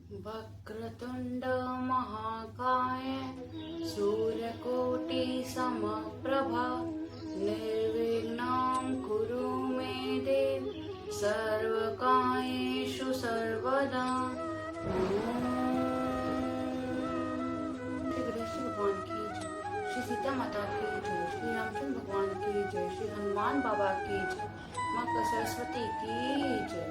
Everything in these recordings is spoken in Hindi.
वक्रतुंड महाकाय सूर्यकोटि समप्रभा निर्विघ्नं कुरु मे देव सर्वकार्येषु सर्वदा। श्री गणेश भगवान की जय, श्री सीता माता की जय, श्री रामचंद्र भगवान की जय, श्री हनुमान बाबा की जय, माता सरस्वती की जय।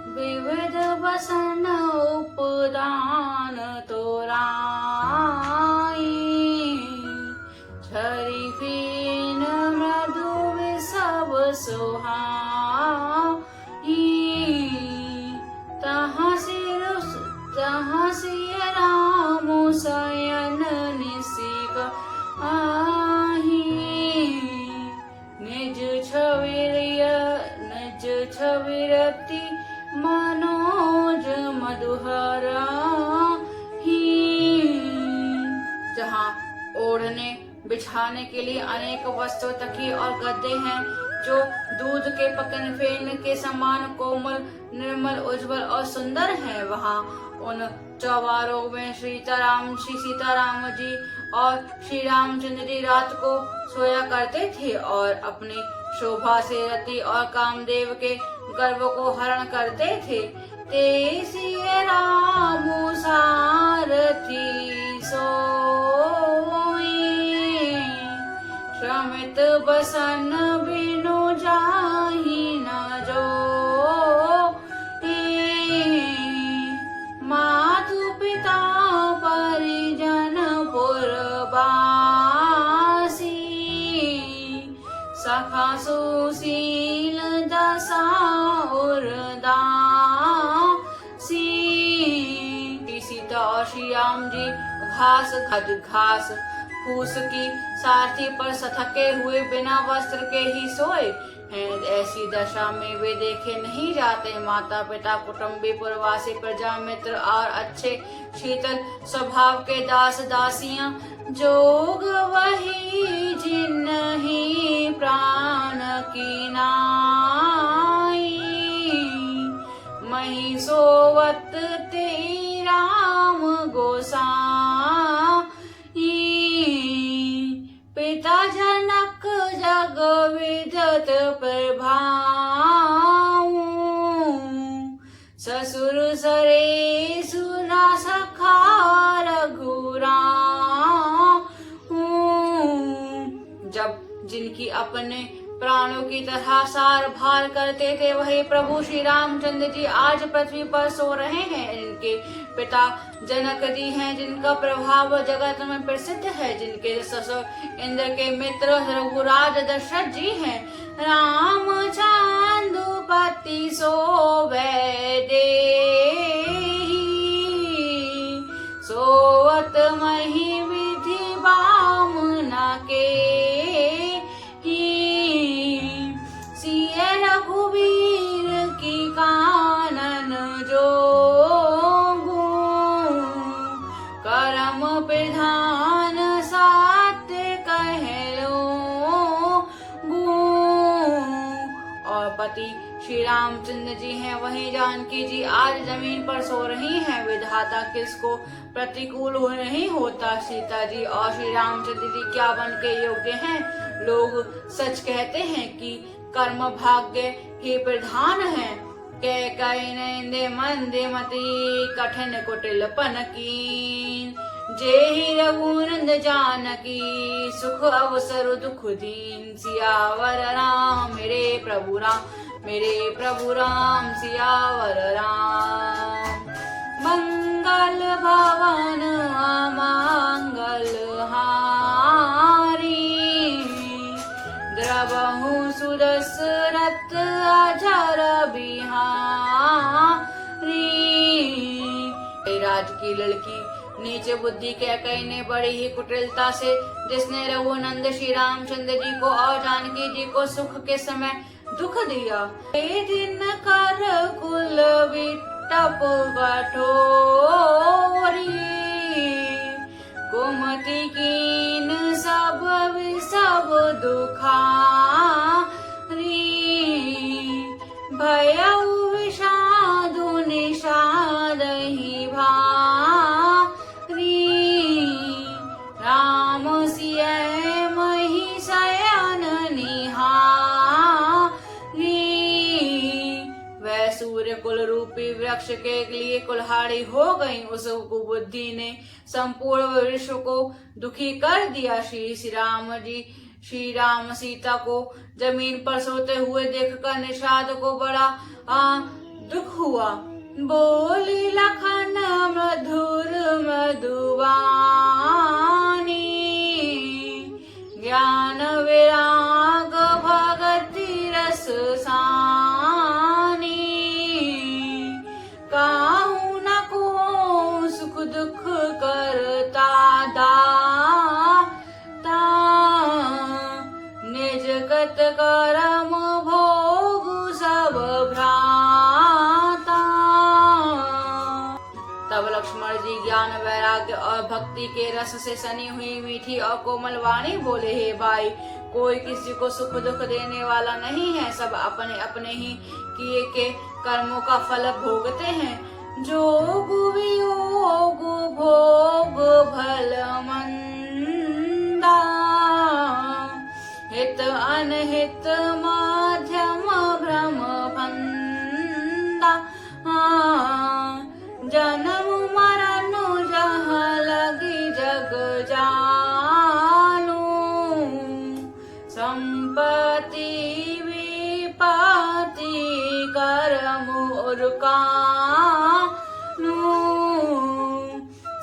विविध वसन उपदान तोराई छरि फीन मृदु सब सुहाई तहाँ सिय राम शयन निशिक आही निज छविरति मनोज मधुहरा ही। जहाँ ओढ़ने बिछाने के लिए अनेक वस्त्र तकिए और गद्दे हैं जो दूध के पकन फेन के समान कोमल निर्मल उज्जवल और सुंदर हैं, वहाँ उन चौबारों में श्री सीताराम जी और श्री रामचंद्र जी रात को सोया करते थे और अपनी शोभा से रति और कामदेव के गर्व को हरण करते थे। ते सिय राम सारथी सोई श्रमित बसन बिनु जाहि न जो मातु पिता परिजन पुरवासी सखा सुशील दशा उर्दासी। सीता और श्री राम जी घास फूस की सारथी पर सथके हुए बिना वस्त्र के ही सोए हैं। ऐसी दशा में वे देखे नहीं जाते। माता पिता कुटुंबी पुरवासी प्रजा मित्र और अच्छे शीतल स्वभाव के दास दासियां जोग वही जिन्हीं प्राण की नाई मही सोवत ते राम गोसाई पिता जनक जग विदत प्रभाऊ ससुर सरे सुना सखा रघुराऊ। जब जिनकी अपने प्राणों की तरह सार भार करते थे वही प्रभु श्री रामचंद्र जी आज पृथ्वी पर सो रहे हैं। इनके पिता जनक जी हैं जिनका प्रभाव जगत में प्रसिद्ध है, जिनके ससुर इंद्र के मित्र रघुराज दशरथ जी हैं। राम चांदुपति सोवे देहि सोवत मही विधि बामुना के रघुवीर की कानन जोगू करम प्रधान सत्य कहलो गू। और पति श्री रामचंद्र जी हैं, वहीं जानकी जी आज जमीन पर सो रही हैं। विधाता किसको प्रतिकूल नहीं होता। सीता जी और श्री रामचंद्र जी क्या बन के योग्य हैं। लोग सच कहते हैं कि कर्म भाग्य ही प्रधान है। कैकई मंदे मति कठिन कुटिल पनकीन जेहि रघुनंद जानकी सुख अवसर दुख दीन। सियावर राम मेरे प्रभु राम सियावर राम। मंगल भवन अमंगल हारी द्रवहु सुदशरथ अजर बिहारी। राज की लड़की नीचे बुद्धि कैकई ने बड़ी ही कुटिलता से जिसने रघुनंद श्री रामचंद्र जी को और जानकी जी को सुख के समय दुख दिया। दिन कर कुल विटप कठोरी कुमति कीन सब दुखारी भयउ विषादु निषाद ही के लिए कुल्हाड़ी हो गई। उस कुबुद्धि ने संपूर्ण विश्व को दुखी कर दिया। श्री राम सीता को जमीन पर सोते हुए देखकर निषाद को बड़ा दुख हुआ। बोली लखन मधुर मधुवानी, ज्ञान विराग भगति रस सानी, काहू न को सुख दुख करता दाता, निज गत करम भोग सब भ्राता। तब लक्ष्मण जी ज्ञान वैराग्य और भक्ति के रस से सनी हुई मीठी और कोमल वाणी बोले, हे भाई, कोई किसी को सुख दुख देने वाला नहीं है, सब अपने अपने ही किए के कर्मों का फल भोगते हैं। जोग वियोग भोग भल मंदा, हित अनहित माध्यम भ्रम फंदा, जन्म मरण जहाँ लगी जग जालू, संपत्ति विपत्ति कर्म उरकालू,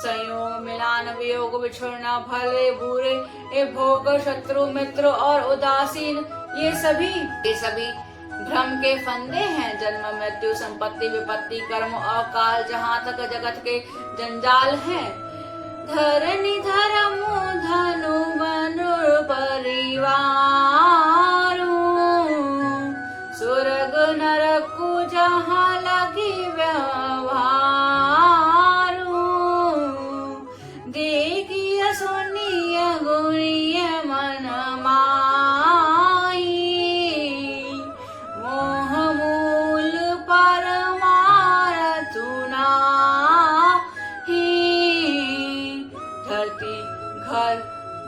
संयोग मिलान वियोग बिछुड़ना भले बुरे ये भोग शत्रु मित्र और उदासीन ये सभी भ्रम के फंदे हैं। जन्म मृत्यु संपत्ति विपत्ति कर्म और काल जहाँ तक जगत के जंजाल हैं। धरनी धर्म धनु मनु परिवार, स्वर्ग नरक जहाँ लगी व्यवहार, देखिए सुनिए गुनिए मन माई, मोह मूल परमारथ नाही, धरती घर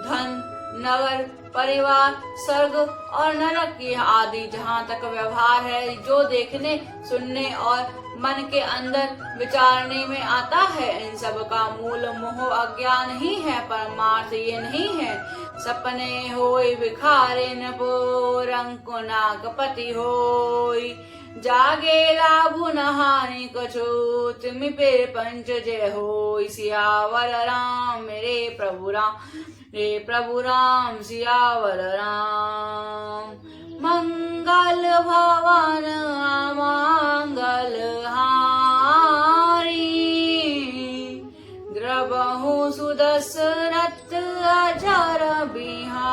धन नगर परिवार स्वर्ग और नरक की आदि जहाँ तक व्यवहार है, जो देखने सुनने और मन के अंदर विचारने में आता है, इन सब का मूल मोह अज्ञान ही है, परमार्थ ये नहीं है। सपने होई बिखारे न पोरंकु नागपति होई, जागे लाभु न हानि कछु तुम पे पंच जय होई। सियावर राम मेरे प्रभु राम सियावर राम, मंगल भवन मंगल हारी, द्रवहु सुदशरथ अजर बिहारी।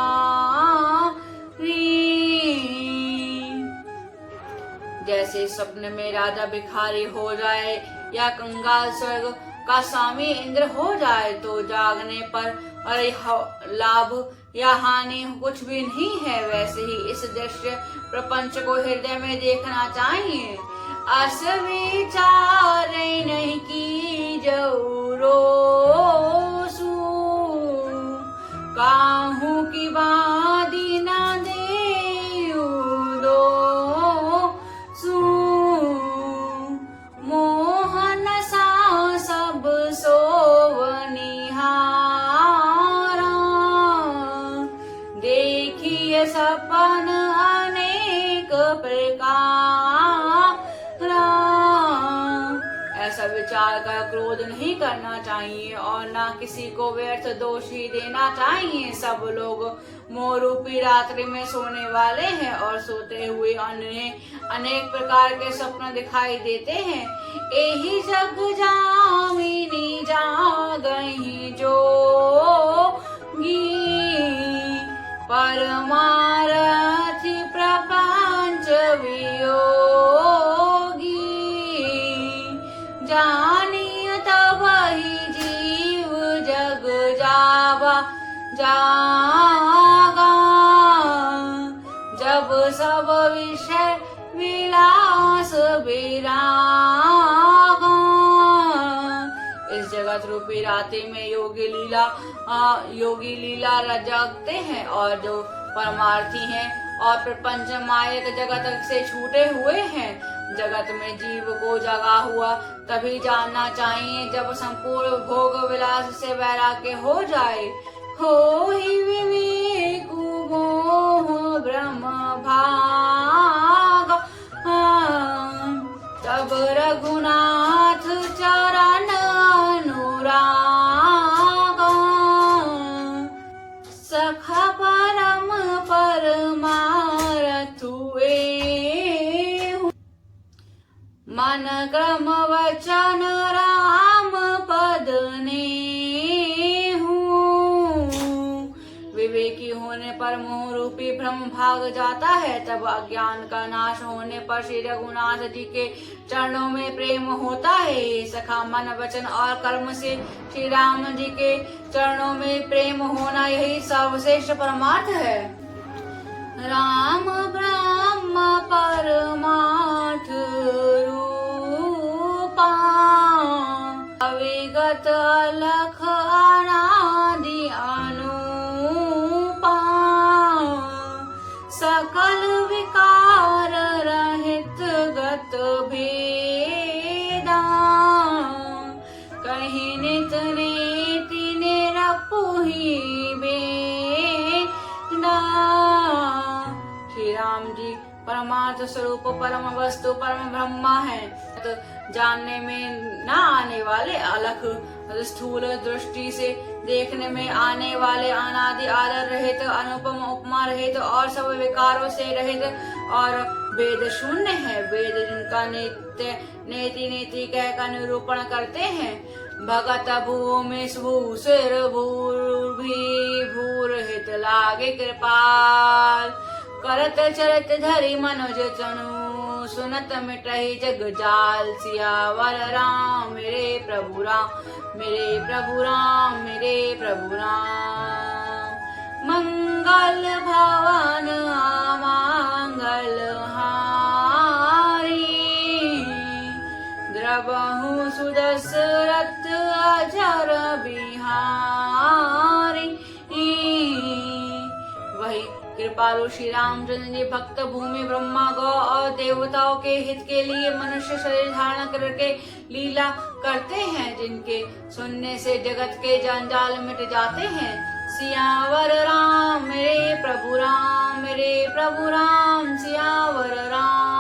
जैसे स्वप्न में राजा भिखारी हो जाए या कंगाल स्वर्ग का स्वामी इंद्र हो जाए, तो जागने पर अरे लाभ या हानि कुछ भी नहीं है, वैसे ही इस दृश्य प्रपंच को हृदय में देखना चाहिए। अस विचार नहीं की जरूरो सु, काहू की बादी न दे दो सु, मोहन सा सब सोवनिहारा, देखिए सपन अनेक प्रकार। ऐसा विचार कर क्रोध नहीं करना चाहिए और न किसी को व्यर्थ दोष ही देना चाहिए। सब लोग मोरूपी रात्रि में सोने वाले हैं और सोते हुए उन्हें अनेक प्रकार के स्वप्न दिखाई देते हैं। यही जग जामिनी जागहि जोगी, परमारथि प्रपंच वियोगी, जानिय तब ही जीव जग जागा, जब सब विषय विलास विरागा। इस जगत रूपी रात्रि में योगी लीला रचते हैं और जो परमार्थी हैं और प्रपंच मायक जगत से छूटे हुए हैं, जगत में जीव को जगा हुआ तभी जानना चाहिए जब संपूर्ण भोग विलास से वैराग्य हो जाए। हो ही विवेक मोह ब्रह्म भाग, तब रघुनाथ चरण अनुराग, सखा परम परमारथ हुए, मन क्रम वचन राम पद नेहु। विवेकी होने पर मोह रूपी भ्रम भाग जाता है, तब अज्ञान का नाश होने पर श्री रघुनाथ जी के चरणों में प्रेम होता है। सखा मन वचन और कर्म से श्री राम जी के चरणों में प्रेम होना यही सर्वश्रेष्ठ परमार्थ है। राम ब्रह्म परमार्थ रूपा, अविगत अलख अनादि अनुपा, सकल विकार रहित गत भेदा, कहीं नित नेति निरपुहि बेदा। श्री राम जी परमार्थ स्वरूप परम वस्तु परम ब्रह्मा है। तो जानने में न आने वाले, अलख स्थूल दृष्टि से देखने में आने वाले, अनादि आदर रहित, अनुपम उपमा रहित और सब विकारों से रहित और वेद शून्य है। वेद जिनका नित्य नेति नेति कहकर निरूपण करते हैं। भगत भूमि भूसिर भूर्भि भूर हित लागे कृपाल, करत चरत धरि मनोज तनु, सुनत मिटहि जग जाल। सियावर राम मेरे प्रभु राम, मेरे प्रभु राम, मेरे प्रभु राम। मंगल भवन अमंगल हारी, द्रवहु सुदशरथ अजर बिहारी। वही कृपालु श्री रामचंद्र जी भक्त भूमि ब्रह्मा गौ और देवताओं के हित के लिए मनुष्य शरीर धारण करके लीला करते हैं, जिनके सुनने से जगत के जंजाल मिट जाते हैं। सियावर राम मेरे प्रभु राम, मेरे प्रभु राम, सियावर राम।